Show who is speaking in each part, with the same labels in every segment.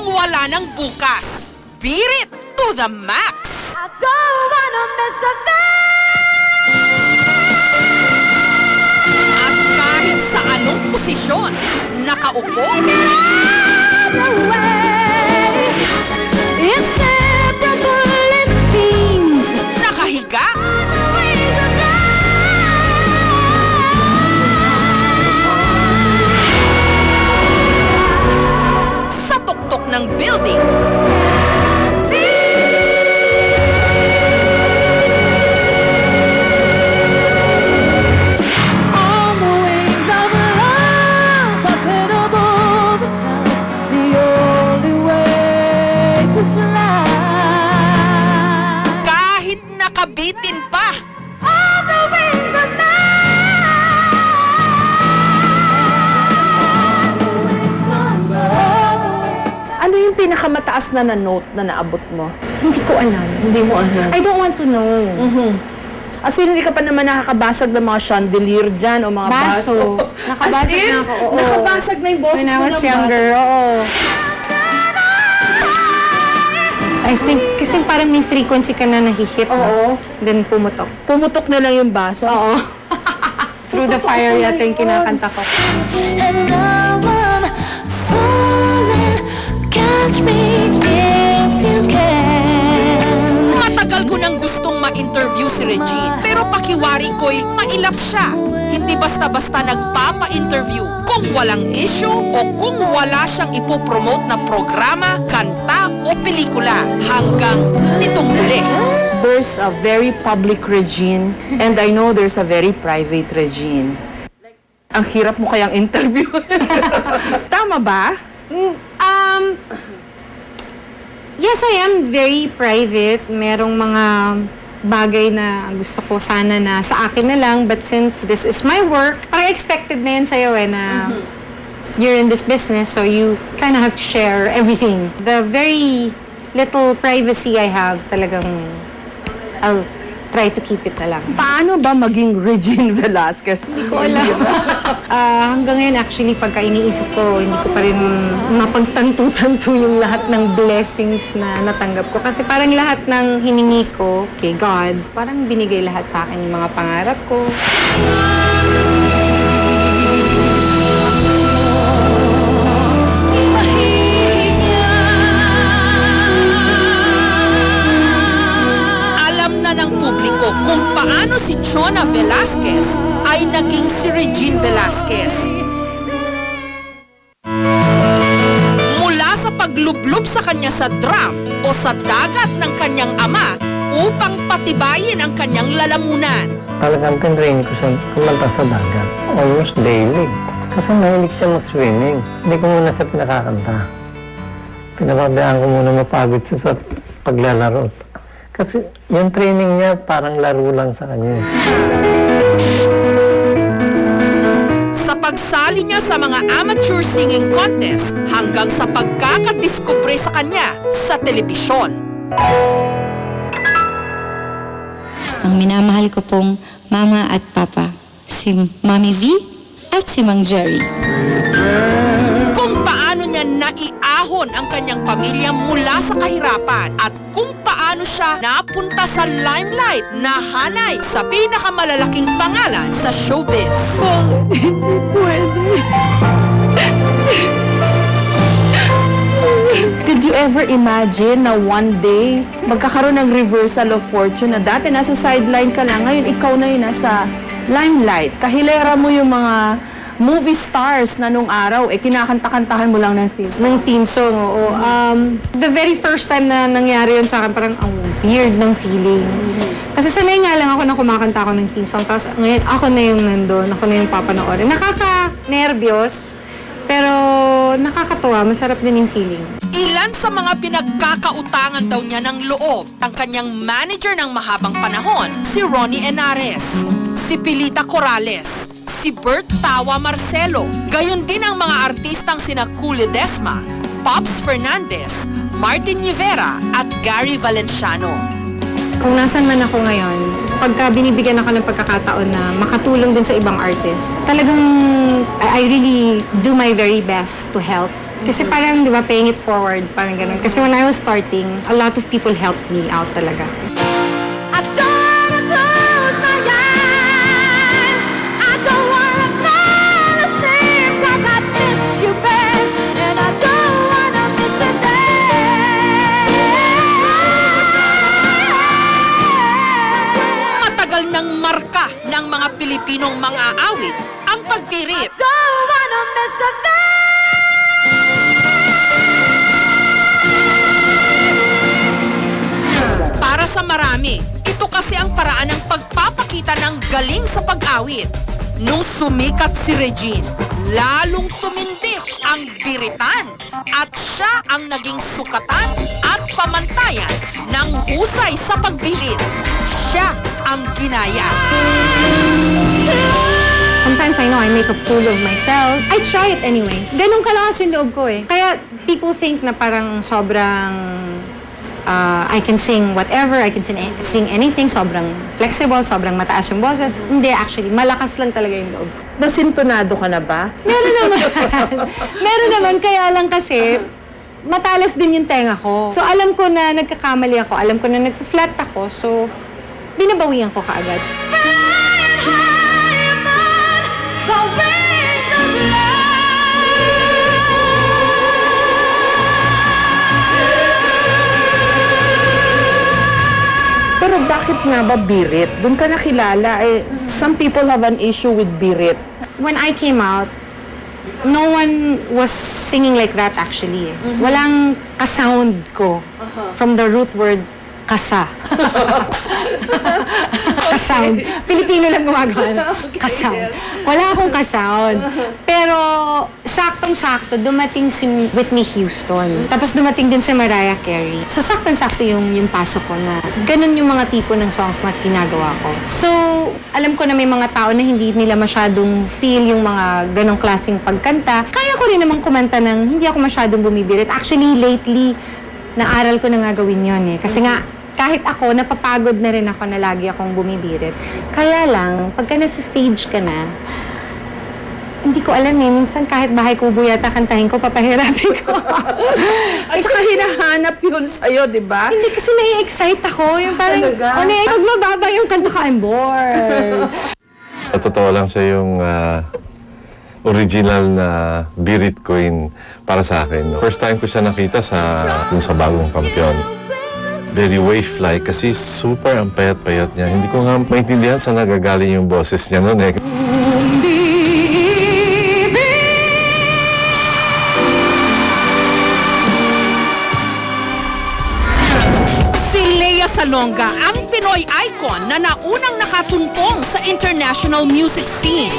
Speaker 1: kung wala ng bukas. Beat it to the max!
Speaker 2: I don't wanna miss a thing.
Speaker 1: At kahit sa anong posisyon, nakaupo,
Speaker 2: Inseparable it seems.
Speaker 1: nakahiga,
Speaker 2: Ways of
Speaker 1: sa tuktok ng building,
Speaker 2: on the wings of love, up and above the clouds, the only way to fly.
Speaker 1: kahit nakabitin pa,
Speaker 2: On the wings of
Speaker 3: Ano yung pinakamataas na note na naabot mo?
Speaker 4: Hindi ko alam.
Speaker 3: Hindi mo alam.
Speaker 4: I don't want to know.
Speaker 3: As in, hindi ka pa naman nakakabasag ng mga chandelier dyan o mga baso.
Speaker 4: Baso. Nakabasag
Speaker 3: As in,
Speaker 4: na ako, oo.
Speaker 3: nakabasag na yung boses
Speaker 4: When I
Speaker 3: mo
Speaker 4: was
Speaker 3: ng
Speaker 4: younger, oo. I think, kasi parang may frequency ka na nahihit.
Speaker 3: Oo.
Speaker 4: Then pumutok.
Speaker 3: Pumutok na lang yung baso.
Speaker 4: Oo. Through the fire yata yung kinakanta ko.
Speaker 2: And now I'm falling. Catch me if you can.
Speaker 1: matagal ko nang gustong ma-interview si Regine. Pero pakiwari ko'y mailap siya. Hindi basta-basta nagpapa-interview kung walang issue o kung wala siyang ipopromote na programa, kanta o pelikula hanggang nitong huli.
Speaker 3: There's a very public Regine and I know there's a very private Regine. Ang hirap mo kayang interview. Tama ba?
Speaker 4: Yes, I am very private. Merong mga bagay na gusto ko sana na sa akin na lang. But since this is my work, parang expected na yan sa'yo na you're in this business, so you kind of have to share everything. The very little privacy I have, talagang I'll try to keep it na lang.
Speaker 3: Paano ba maging Regine Velasquez?
Speaker 4: Hindi ko alam. Hanggang ngayon, actually, pagka iniisip ko, hindi ko pa rin mapagtanto-tanto yung lahat ng blessings na natanggap ko. Kasi parang lahat ng hiningi ko kay God, parang binigay lahat sa akin yung mga pangarap ko.
Speaker 1: Alam na ng publiko kung paano si Chona Velasquez ay naging si Regine Velasquez. Mula sa paglublob sa kanya sa drum o sa dagat ng kanyang ama upang patibayin ang kanyang lalamunan.
Speaker 5: Talagang tinrain ko siya kumanta sa dagat. Almost daily. Kasi mahilig siya mag-swimming. Hindi ko muna siya pinakakanta. Pinababayaan ko muna mapagod siya sa paglalaro. Kasi yung training niya parang laro lang sa kanya.
Speaker 1: Sa pagsali niya sa mga amateur singing contest hanggang sa pagkakadiskubre sa kanya sa telebisyon.
Speaker 6: Ang minamahal ko pong mama at papa, si Mami V at si Mang Jerry.
Speaker 1: Kung paano niya naiahon ang kanyang pamilya mula sa kahirapan at kung paano siya napunta sa limelight na hanay sa pinakamalalaking pangalan sa showbiz.
Speaker 3: Did you ever imagine na one day magkakaroon ng reversal of fortune na dati nasa sideline ka lang, ngayon ikaw na yung nasa limelight. Kahilera mo yung mga movie stars na nung araw, kinakanta-kantahan mo lang ng film.
Speaker 4: Ng team song, oo. The very first time na nangyari yun sa akin, parang ang weird ng feeling. Kasi sanay nga lang ako na kumakanta ako ng team song. Tapos ngayon, ako na yung nandun, ako na yung papanoorin. Nakaka-nervyos, pero nakakatuwa, masarap din yung feeling.
Speaker 1: Ilan sa mga pinagkakautangan daw niya ng loob ang kanyang manager ng mahabang panahon, si Ronnie Henares, si Pilita Corrales, si Bert Tawa Marcelo, gayon din ang mga artistang sina Cool Ledesma, Pops Fernandez, Martin Rivera at Gary Valenciano.
Speaker 4: Kung nasan man ako ngayon, pagka binibigyan ako ng pagkakataon na makatulong din sa ibang artist, talagang I really do my very best to help Kasi parang, di ba, paying it forward, parang ganun. Kasi when I was starting, a lot of people helped me out talaga.
Speaker 2: I don't wanna close my eyes. I don't wanna fall asleep 'cause I miss you, babe, and I don't wanna miss a day.
Speaker 1: Matagal ng marka ng mga Pilipinong mang-aawit ang pagbirit.
Speaker 2: Don't wanna miss a day.
Speaker 1: Para sa marami, ito kasi ang paraan ng pagpapakita ng galing sa pag-awit. Nung sumikat si Regine, lalong tumindi ang biritan at siya ang naging sukatan at pamantayan ng husay sa pagbirit. Siya ang ginaya.
Speaker 4: Sometimes I know I make a fool of myself. I try it anyway. Ganun kalakas yung loob ko eh. Kaya people think na parang sobrang I can sing whatever, I can sing anything, sobrang flexible, sobrang mataas yung boses. Hindi, actually, malakas lang talaga yung loob ko.
Speaker 3: Nasintonado ka na ba?
Speaker 4: Meron naman. Meron naman, kaya lang kasi matalas din yung tenga ko. So alam ko na nagkakamali ako, alam ko na nag-flat ako, so binabawian ko kaagad.
Speaker 2: The wings of love.
Speaker 3: Pero bakit nga ba birit? Doon ka nakilala. Some people have an issue with birit.
Speaker 4: When I came out, no one was singing like that actually. Walang ka-sound ko from the root word kasa. Ka-sound. Pilipino lang gumagawa. Ka-sound. Wala akong ka-sound. Pero saktong-sakto, dumating si Whitney Houston. Tapos dumating din si Mariah Carey. So saktong-sakto yung pasok ko na ganun yung mga tipo ng songs na ginagawa ko. So, alam ko na may mga tao na hindi nila masyadong feel yung mga ganong klaseng pagkanta. Kaya ko rin namang kumanta ng hindi ako masyadong bumibirit. Actually, lately, naaral ko na nga gawin yun eh. Kasi nga, kahit ako, napapagod na rin ako na lagi akong bumibirit. Kaya lang, pagka nasa stage ka na, hindi ko alam eh. Minsan kahit bahay kubo yata kantahin ko, papahirapin ko.
Speaker 3: At saka hinahanap yun sa'yo, di ba?
Speaker 4: Hindi kasi nai-excite ako. Yung parang,
Speaker 3: Talaga?
Speaker 4: pag mababa yung kanta ko, I'm bored.
Speaker 7: Sa totoo lang siya yung original na birit queen para sa akin. No? First time ko siya nakita dun sa Bagong Kampiyon. Very wave-like kasi super ang payat-payat niya. Hindi ko nga maintindihan saan nagagaling yung boses niya noon eh.
Speaker 1: Si Lea Salonga ang Pinoy icon na naunang nakatuntong sa international music scene.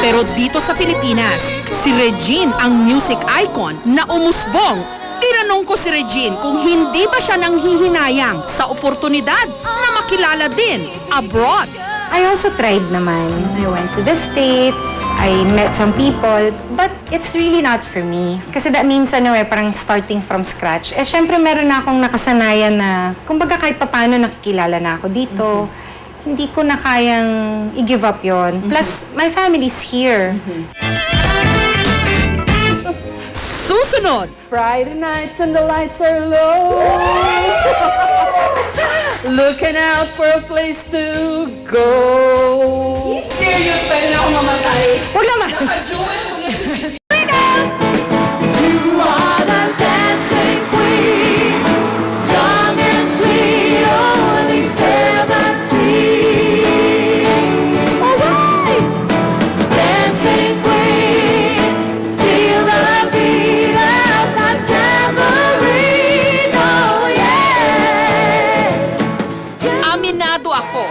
Speaker 1: Pero dito sa Pilipinas, si Regine ang music icon na umusbong. Tinanong ko si Regine kung hindi ba siya nanghihinayang sa oportunidad na makilala din abroad.
Speaker 4: I also tried naman. I went to the States, I met some people, but it's really not for me. Kasi that means, parang starting from scratch. Syempre meron na akong nakasanayan na, kumbaga kahit papano nakikilala na ako dito, hindi ko na kayang i-give up yon. Plus, my family's here.
Speaker 1: Susunod,
Speaker 3: Friday nights and the lights are low. Looking out for a place to go. Serious, pwede na ako mamatay.
Speaker 4: Huwag naman!
Speaker 2: You are the dancing queen, young and sweet, only 17. Alright, dancing queen, feel the beat of that tambourine, oh yeah.
Speaker 1: aminado ako.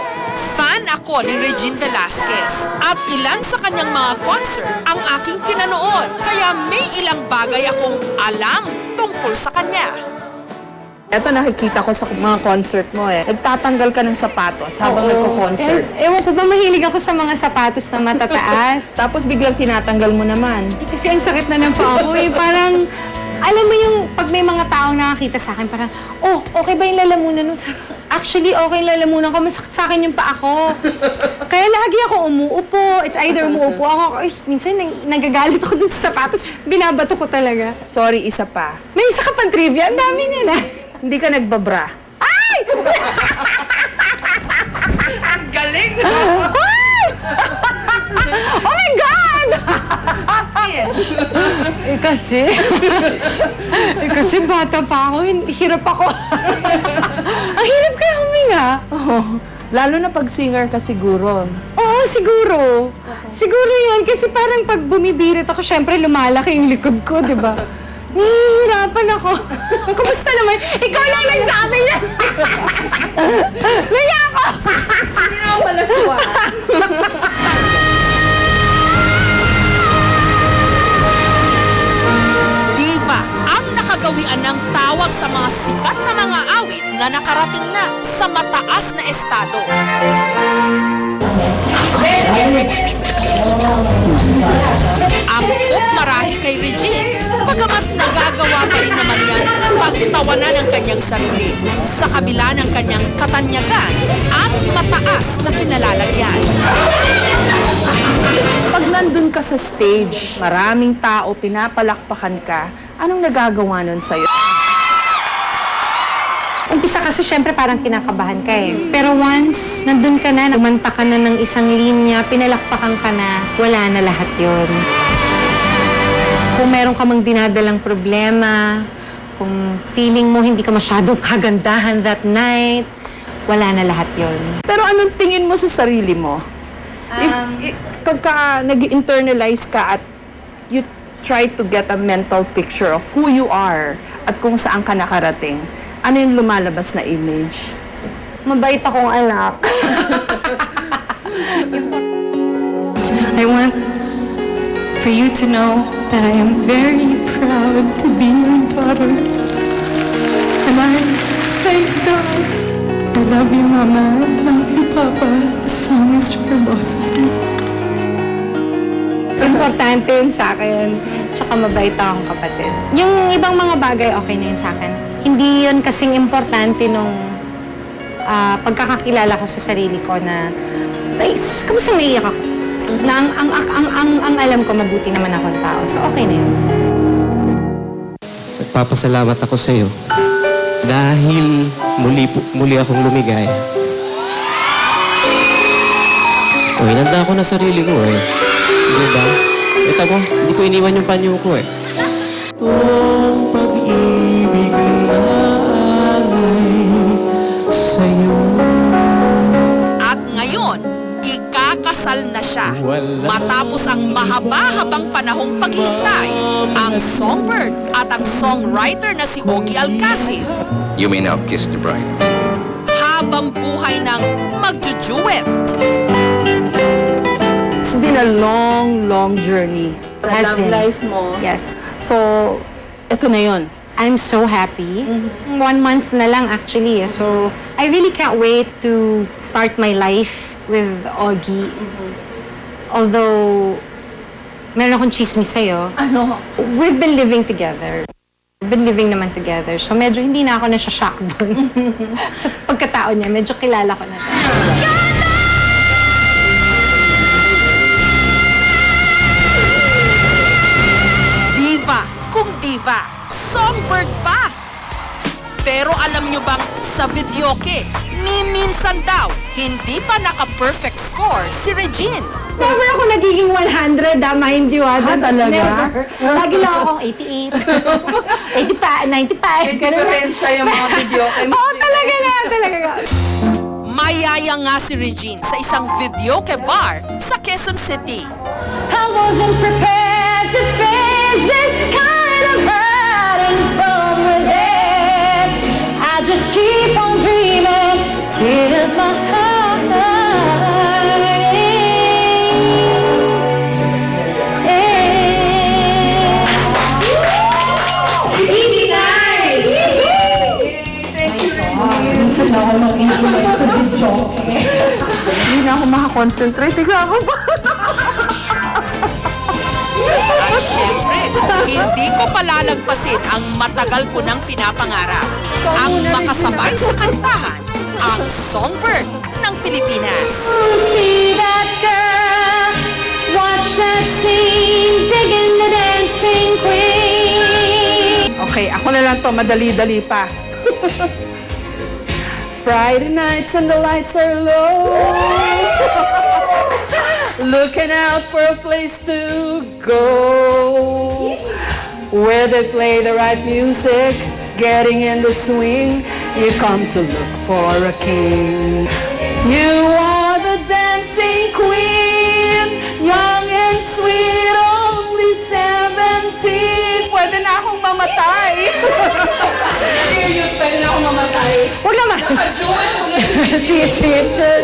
Speaker 1: Fan ako ni Regine Velasquez at ilan sa kanyang mga concert ang aking pinanood. Kaya may ilang bagay akong alam tungkol sa kanya.
Speaker 3: Ito nakikita ko sa mga concert mo eh. Nagtatanggal ka ng sapatos habang nagko-concert.
Speaker 4: Ewan ko ba, mahilig ako sa mga sapatos na matataas.
Speaker 3: Tapos biglang tinatanggal mo naman.
Speaker 4: Kasi ang sakit na ng paa ko eh. Parang, alam mo yung pag may mga taong nakakita sa akin, parang, oh, okay ba yung lalamunan mo sa... Actually, okay lalamunan ko. Masakit sa akin yung paa ko. Kaya lagi ako umuupo. It's either umuupo ako. Ay, minsan nagagalit ako dun sa sapatos. Binabato ko talaga.
Speaker 3: Sorry, isa pa.
Speaker 4: May isa ka pang trivia. Ang dami nila.
Speaker 3: Hindi ka nagbabra.
Speaker 4: Ay!
Speaker 1: Galing!
Speaker 4: Oh my God! Kasi bata pa ako, hirap ako. Ang hirap kaya huminga.
Speaker 3: Oh, lalo na pag singer ka siguro.
Speaker 4: Oo, siguro. Siguro yun, kasi parang pag bumibirit ako, syempre lumalaki yung likod ko, di ba? Nahihirapan ako. Kumusta naman? Ikaw lang nagsabi niya. Naya ako.
Speaker 3: Hindi na ako malaswa.
Speaker 1: Diva ang nakagawian ng tawag sa mga sikat na mga awit na nakarating na sa mataas na estado. Angkop marahil kay Regine, pagamat nagagawa pa rin naman niyang pagtawanan ang kanyang sarili sa kabila ng kanyang katanyagan at mataas na kinalalagyan.
Speaker 3: Pag nandun ka sa stage, maraming tao, pinapalakpakan ka, anong nagagawa nun sa'yo?
Speaker 4: Umpisa kasi syempre parang kinakabahan ka eh. Pero once nandun ka na, namanta ka na ng isang linya, pinalakpakan ka na, wala na lahat yon. Kung meron ka mang dinadalang problema, kung feeling mo hindi ka masyadong kagandahan that night, wala na lahat yon.
Speaker 3: Pero anong tingin mo sa sarili mo? Pagka nag-internalize ka at you try to get a mental picture of who you are at kung saan ka nakarating, ano yung lumalabas na image?
Speaker 4: Mabait akong anak.
Speaker 6: I want for you to know that I am very proud to be your daughter. And I thank God. I love you, Mama. I love you, Papa. The song is for both of you.
Speaker 4: Importante yun sa akin. Tsaka mabait akong kapatid. Yung ibang mga bagay, okay na yun sa akin. Hindi yun kasing importante nung pagkakakilala ko sa sarili ko na, nice, kamusta naiiyak ako? Na ang alam ko, mabuti naman akong tao. So, okay na yun.
Speaker 8: Nagpapasalamat ako sa iyo dahil muli akong lumigaya. O, hinanda ko na sarili ko eh. Di ba? Ito mo, hindi ko iniwan yung panyo ko eh. Itong pag-ibig na alay sa'yo.
Speaker 1: At ngayon, ikakasal na siya matapos ang mahaba-habang panahong paghihintay. Ang songbird at ang songwriter na si Ogie Alcacid.
Speaker 9: You may now kiss the bride.
Speaker 1: Habang buhay ng magjujuwet.
Speaker 3: It's been a long, long journey sa
Speaker 4: Has
Speaker 3: love
Speaker 4: been.
Speaker 3: life mo.
Speaker 4: Yes.
Speaker 3: So, eto na yun.
Speaker 4: I'm so happy. 1 month na lang actually. So, I really can't wait to start my life with Ogie. Although, meron akong chismis sa'yo.
Speaker 3: Ano?
Speaker 4: We've been living together. We've been living naman together. So, medyo hindi na ako nasya-shock doon. Sa pagkatao niya, medyo kilala ko na siya.
Speaker 1: Diva kung diva, songbird pa! Pero alam nyo bang sa videoke, ni minsan daw, hindi pa naka-perfect score si Regine.
Speaker 4: Never ako nagiging 100, mind you. That's
Speaker 3: talaga?
Speaker 4: Never. Lagi lang akong 88. 85, 95. Ganun lang.
Speaker 3: yung mga videoke mo.
Speaker 4: Oo, talaga nga, talaga nga.
Speaker 1: Mayaya nga si Regine sa isang videoke bar sa Quezon City.
Speaker 2: I wasn't prepared to face this kind of hurting from within. I just keep on dreaming till my heart
Speaker 3: Hindi na ako makakonsentrate. Tignan ako pa.
Speaker 1: At syempre, Hindi ko palalagpasin ang matagal ko nang pinapangarap. Ang makasabay sa kantahan, ang songbird ng Pilipinas.
Speaker 2: See that girl, watch that scene, digging the dancing queen.
Speaker 3: Okay, ako na lang to, madali-dali pa. Friday nights and the lights are low. Looking out for a place to go. Where they play the right music, getting in the swing. You come to look for a king. You are the dancing queen, young and sweet, only 17. Pwede na akong mamatay. Serious, pwede na akong mamatay.
Speaker 4: Huwag naman.
Speaker 3: Nakajoin ko na si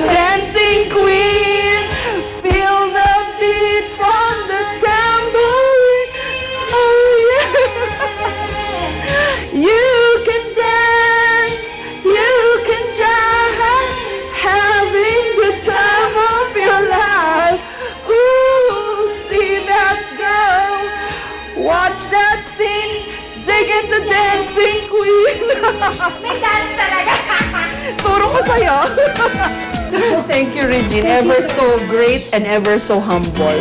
Speaker 3: Dancing queen, feel the beat from the tambourine. Oh yeah. You can dance, you can jive, having the time of your life. Ooh, see that girl, watch that scene, dig into dancing queen.
Speaker 2: May dance talaga.
Speaker 3: Turo ko sa'yo. Thank you, Regine. Ever so great and ever so humble.